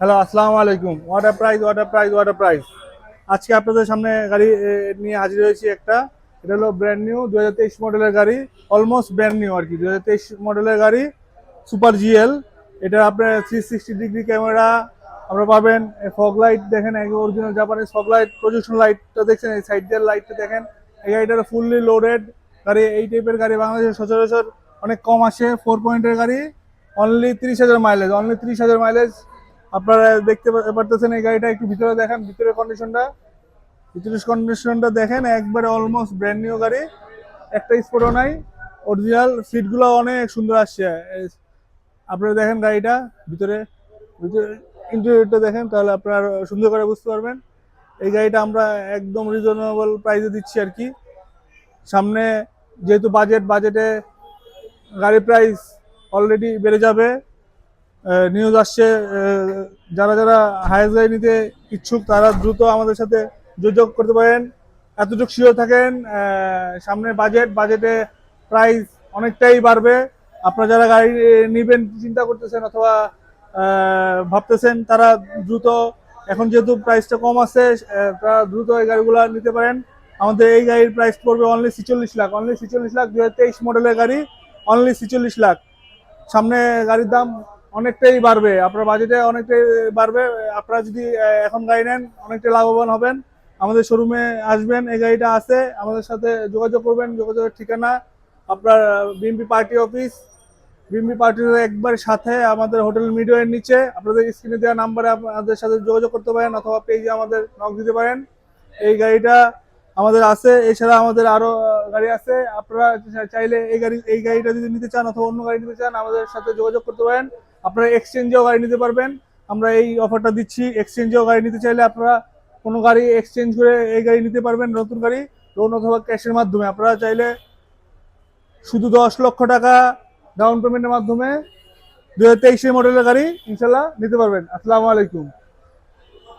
Hello, আসসালামু আলাইকুম। Water price, water price, water price. আজকে আপনাদের সামনে গাড়ি নিয়ে হাজির হয়েছি একটা। এটা হলো ব্র্যান্ড নিউ 2023 মডেলের গাড়ি। অলমোস্ট ব্র্যান্ড নিউ আর কি। 2023 মডেলের গাড়ি সুপার জিএল। এটা আপনার 360 ডিগ্রি ক্যামেরা আমরা পাবেন। ফগ লাইট দেখেন, একদম original Japanese fog light. Projection লাইটটা দেখছেন, এই সাইড দিয়ে লাইটটা দেখেন। এই গাড়িটা ফুললি লোডেড গাড়ি। এই টাইপের গাড়ি বাংলাদেশে সচরাচর অনেক কম আসে। 4 পয়েন্টের গাড়ি, অনলি 30,000 মাইলেজ, অনলি 30,000 মাইলেজ। আপনারা দেখতে পারতেছেন এই গাড়িটা। একটু ভিতরে দেখেন, ভিতরের কন্ডিশনটা, ভিতরের কন্ডিশনটা দেখেন, একবারে অলমোস্ট ব্র্যান্ড নিউ গাড়ি। একটা স্পটও নাই, অরিজিনাল। সিটগুলো অনেক সুন্দর আসছে। আপনারা দেখেন গাড়িটা ভিতরে, ভিতরে ইন্টেরিয়রটা দেখেন, তাহলে আপনারা সুন্দর করে বুঝতে পারবেন। এই গাড়িটা আমরা একদম রিজনেবল প্রাইসে দিচ্ছি আর কি। সামনে যেহেতু বাজেটে গাড়ির প্রাইস অলরেডি বেড়ে যাবে। নিউজ আসছে, যারা যারা হায়ার গাড়ি নিতে ইচ্ছুক তারা দ্রুত আমাদের সাথে যোগাযোগ করতে পারেন। এতটুকু শিওর থাকেন, সামনে বাজেটে প্রাইস অনেকটাই বাড়বে। আপনারা যারা গাড়ি নেবেন চিন্তা করতেছেন অথবা ভাবতেছেন, তারা দ্রুত, এখন যেহেতু প্রাইসটা কম আছে, তারা দ্রুত এই গাড়িগুলো নিতে পারেন। আমাদের এই গাড়ির প্রাইস পড়বে অনলি 46 লাখ, অনলি 46 লাখ। 2023 মডেলের গাড়ি, অনলি 46 লাখ। সামনে গাড়ির দাম অনেকটাই বাড়বে, আপনার বাজেটে অনেকটাই বাড়বে। আপনারা যদি এখন গাড়ি নেন অনেকটাই লাভবান হবেন। আমাদের শোরুমে আসবেন, এই গাড়িটা আছে, আমাদের সাথে যোগাযোগ করবেন। যোগাযোগের ঠিকানা আপনার বিএমপি পার্টি অফিস, বিএমপি পার্টির একবার সাথে আমাদের হোটেল মিডওয়ের নিচে। আপনাদের স্ক্রিনে দেওয়া নাম্বারে আমাদের সাথে যোগাযোগ করতে পারেন অথবা পেজে আমাদের নক দিতে পারেন। এই গাড়িটা আমাদের আছে। এছাড়া আমাদের আরো গাড়ি আছে। আপনারা চাইলে এই গাড়িটা যদি নিতে চান অথবা অন্য গাড়ি নিতে চান, আমাদের সাথে যোগাযোগ করতে পারেন। আপনারা এক্সচেঞ্জেও গাড়ি নিতে পারবেন। আমরা এই অফারটা দিচ্ছি। এক্সচেঞ্জেও গাড়ি নিতে চাইলে আপনারা কোনো গাড়ি এক্সচেঞ্জ করে এই গাড়ি নিতে পারবেন, নতুন গাড়ি, লোন অথবা ক্যাশের মাধ্যমে। আপনারা চাইলে শুধু 10 লক্ষ টাকা ডাউন পেমেন্টের মাধ্যমে 2023 মডেলের গাড়ি ইনশাল্লাহ নিতে পারবেন। আসসালামু আলাইকুম।